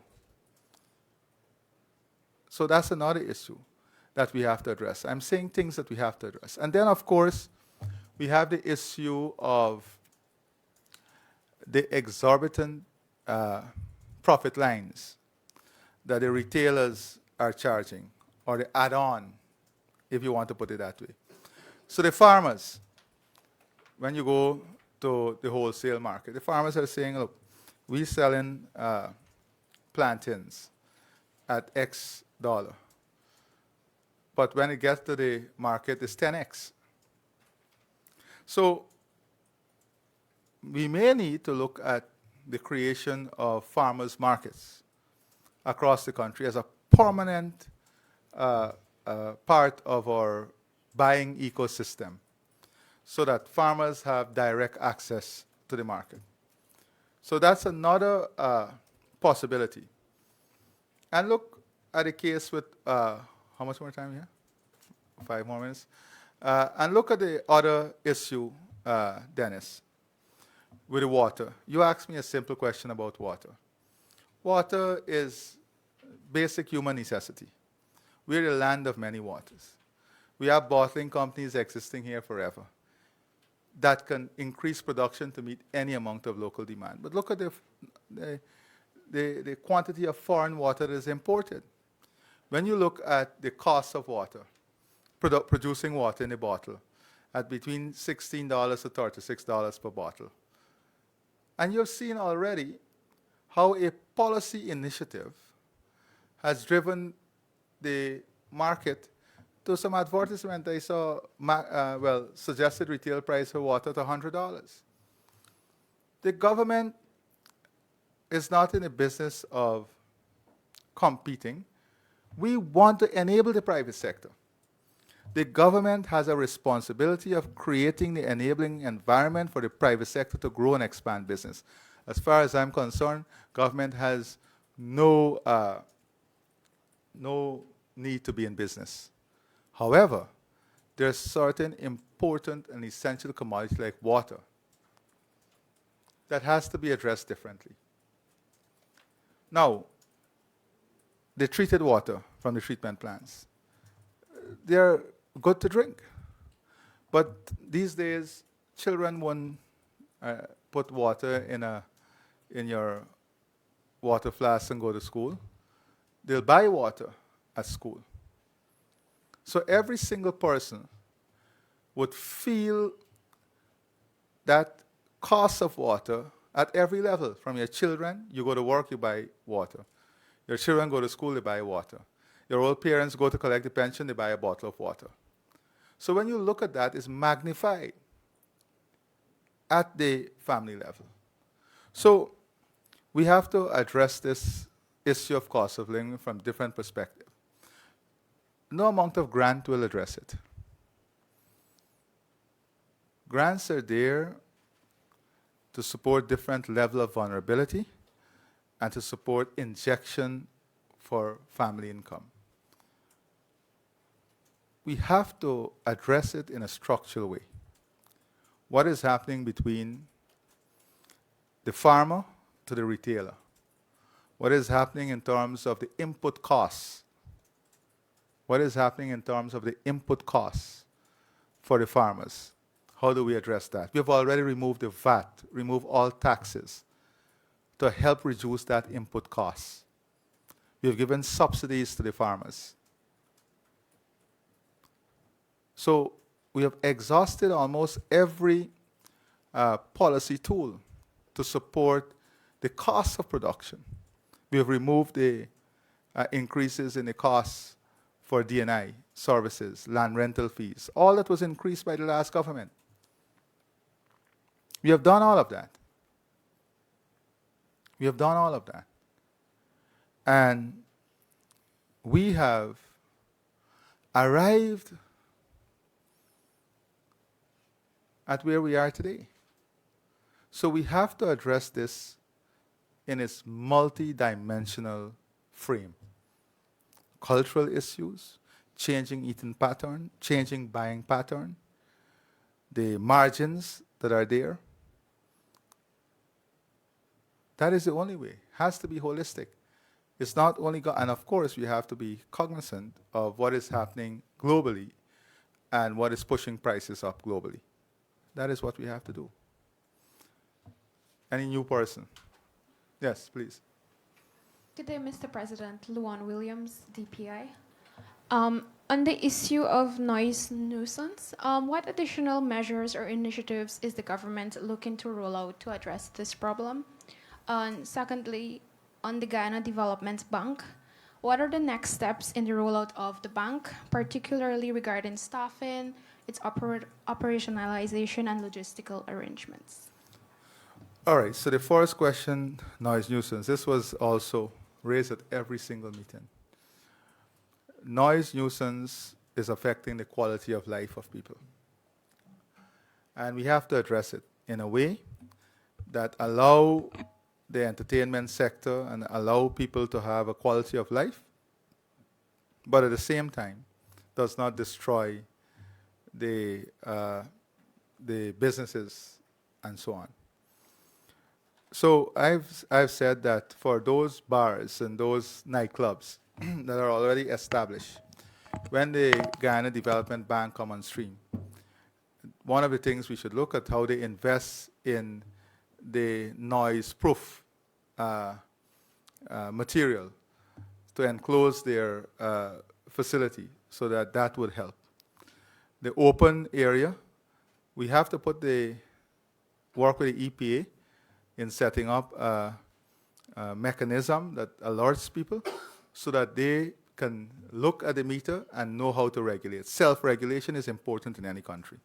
So that's another issue that we have to address. I'm saying things that we have to address. And then, of course, we have the issue of the exorbitant profit lines that the retailers are charging, or the add-on, if you want to put it that way. So the farmers, when you go to the wholesale market, the farmers are saying, look, we're selling plantains at X dollar. But when it gets to the market, it's 10x. So we may need to look at the creation of farmers' markets across the country as a permanent part of our buying ecosystem, so that farmers have direct access to the market. So that's another possibility. And look at the case with, how much more time here? 5 more minutes. And look at the other issue, Dennis, with the water. You asked me a simple question about water. Water is basic human necessity. We're a land of many waters. We have bottling companies existing here forever that can increase production to meet any amount of local demand. But look at the quantity of foreign water that is imported. When you look at the cost of water, producing water in a bottle, at between $16 to $36 per bottle. And you've seen already how a policy initiative has driven the market to some advertisement I saw, suggested retail price for water to $100. The government is not in the business of competing. We want to enable the private sector. The government has a responsibility of creating the enabling environment for the private sector to grow and expand business. As far as I'm concerned, government has no need to be in business. However, there are certain important and essential commodities like water that has to be addressed differently. Now, the treated water from the treatment plants, they're good to drink. But these days, children won't put water in your water flask and go to school. They'll buy water at school. So every single person would feel that cost of water at every level. From your children, you go to work, you buy water. Your children go to school, they buy water. Your old parents go to collect the pension, they buy a bottle of water. So when you look at that, it's magnified at the family level. So we have to address this issue of cost of living from different perspectives. No amount of grant will address it. Grants are there to support different level of vulnerability and to support injection for family income. We have to address it in a structural way. What is happening between the farmer to the retailer? What is happening in terms of the input costs? What is happening in terms of the input costs for the farmers? How do we address that? We have already removed the VAT, removed all taxes to help reduce that input costs. We have given subsidies to the farmers. So we have exhausted almost every policy tool to support the cost of production. We have removed the increases in the costs for D&I services, land rental fees, all that was increased by the last government. We have done all of that. We have done all of that. And we have arrived at where we are today. So we have to address this in its multi-dimensional frame. Cultural issues, changing eating pattern, changing buying pattern, the margins that are there. That is the only way. Has to be holistic. It's not only, and of course we have to be cognizant of what is happening globally and what is pushing prices up globally. That is what we have to do. Any new person? Yes, please. Good day, Mr. President. Luan Williams, DPI. On the issue of noise nuisance, what additional measures or initiatives is the government looking to roll out to address this problem? And secondly, on the Guyana Development Bank, what are the next steps in the rollout of the bank, particularly regarding staffing, its operationalization, and logistical arrangements? All right, so the first question, noise nuisance. This was also raised at every single meeting. Noise nuisance is affecting the quality of life of people. And we have to address it in a way that allow the entertainment sector and allow people to have a quality of life, but at the same time does not destroy the businesses and so on. So I've said that for those bars and those nightclubs that are already established, when the Guyana Development Bank come on stream, one of the things we should look at how they invest in the noise-proof material to enclose their facility so that that would help. The open area, we have to work with the EPA in setting up a mechanism that alerts people so that they can look at the meter and know how to regulate. Self-regulation is important in any country.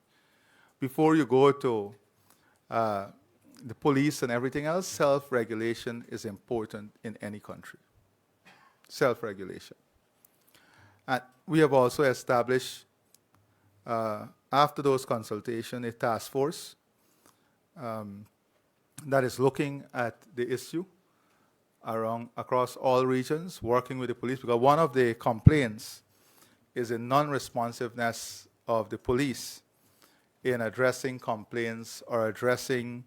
Before you go to the police and everything else, self-regulation is important in any country. Self-regulation. And we have also established, after those consultations, a task force that is looking at the issue across all regions, working with the police, because one of the complaints is the non-responsiveness of the police in addressing complaints or addressing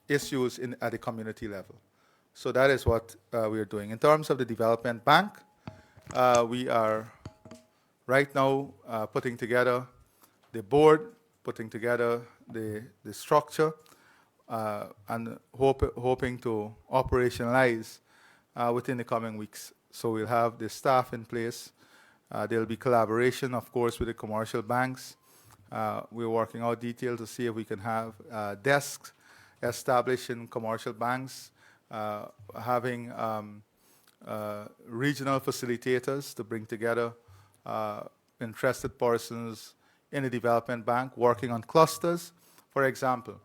issues at the community level. So that is what we are doing. In terms of the development bank, we are right now putting together the board, putting together the structure, and hoping to operationalize within the coming weeks. So we'll have the staff in place. There'll be collaboration, of course, with the commercial banks. We're working out details to see if we can have desks established in commercial banks, having regional facilitators to bring together interested persons in the development bank working on clusters. For example,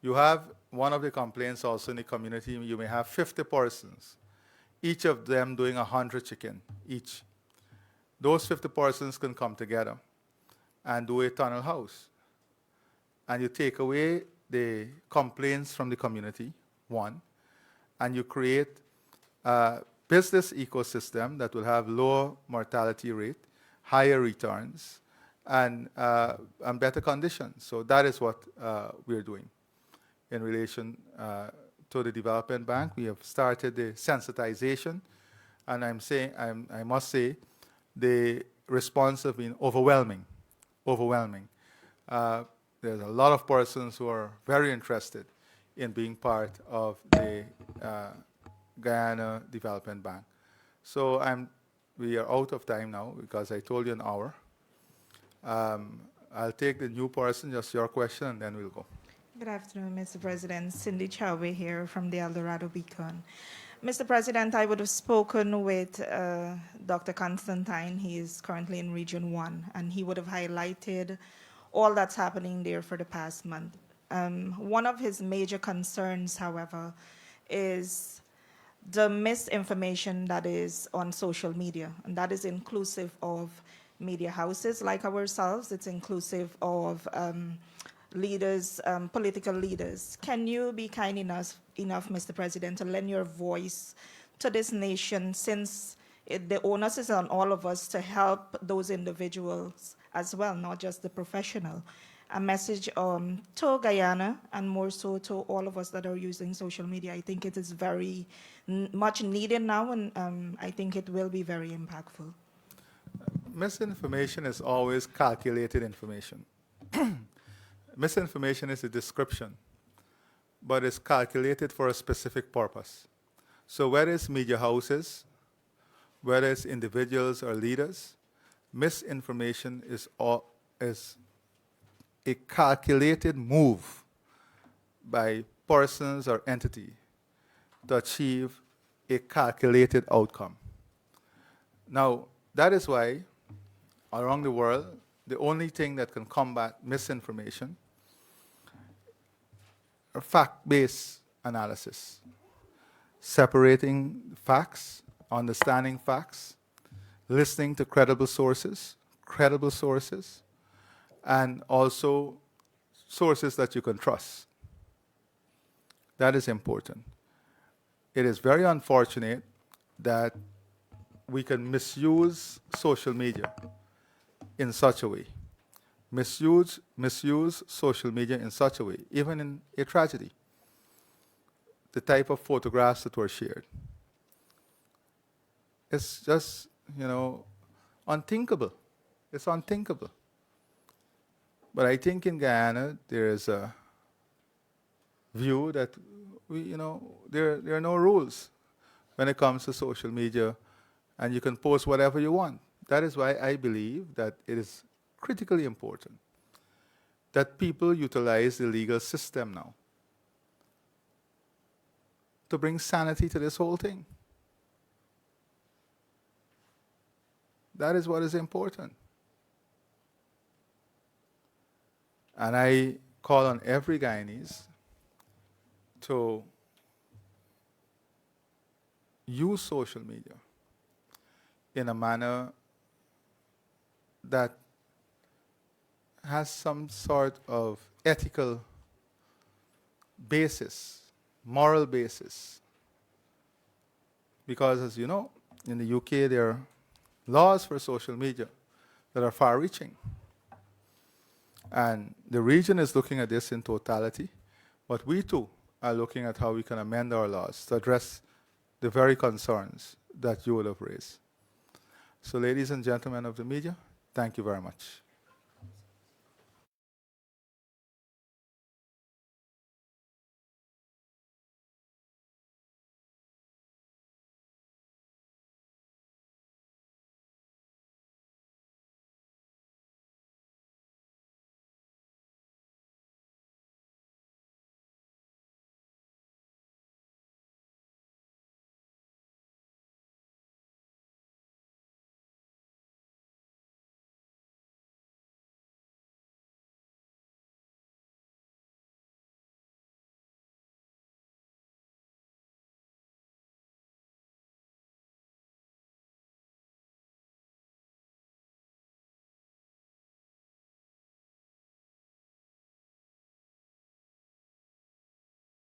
you have one of the complaints also in the community, you may have 50 persons, each of them doing 100 chicken each. Those 50 persons can come together and do a tunnel house. And you take away the complaints from the community, one, and you create a business ecosystem that will have lower mortality rate, higher returns, and better conditions. So that is what we're doing in relation to the development bank. We have started the sensitization, and I must say, the response has been overwhelming. There's a lot of persons who are very interested in being part of the Guyana Development Bank. So we are out of time now because I told you an hour. I'll take the new person, just your question, and then we'll go. Good afternoon, Mr. President. Cindy Chauve here from the El Dorado Beacon. Mr. President, I would have spoken with Dr. Constantine. He is currently in Region 1, and he would have highlighted all that's happening there for the past month. One of his major concerns, however, is the misinformation that is on social media, and that is inclusive of media houses like ourselves. It's inclusive of leaders, political leaders. Can you be kind enough, Mr. President, to lend your voice to this nation, since the onus is on all of us to help those individuals as well, not just the professional. A message to Guyana, and more so to all of us that are using social media. I think it is very much needed now, and I think it will be very impactful. Misinformation is always calculated information. Misinformation is a description, but it's calculated for a specific purpose. So whether it's media houses, whether it's individuals or leaders, misinformation is a calculated move by persons or entity to achieve a calculated outcome. Now, that is why around the world, the only thing that can combat misinformation are fact-based analysis, separating facts, understanding facts, listening to credible sources, and also sources that you can trust. That is important. It is very unfortunate that we can misuse social media in such a way. Misuse social media in such a way, even in a tragedy. The type of photographs that were shared. It's just, unthinkable. It's unthinkable. But I think in Guyana, there is a view that there are no rules when it comes to social media, and you can post whatever you want. That is why I believe that it is critically important that people utilize the legal system now to bring sanity to this whole thing. That is what is important. And I call on every Guyanese to use social media in a manner that has some sort of ethical basis, moral basis. Because as you know, in the UK there are laws for social media that are far-reaching. And the region is looking at this in totality, but we too are looking at how we can amend our laws to address the very concerns that you will have raised. So ladies and gentlemen of the media, thank you very much.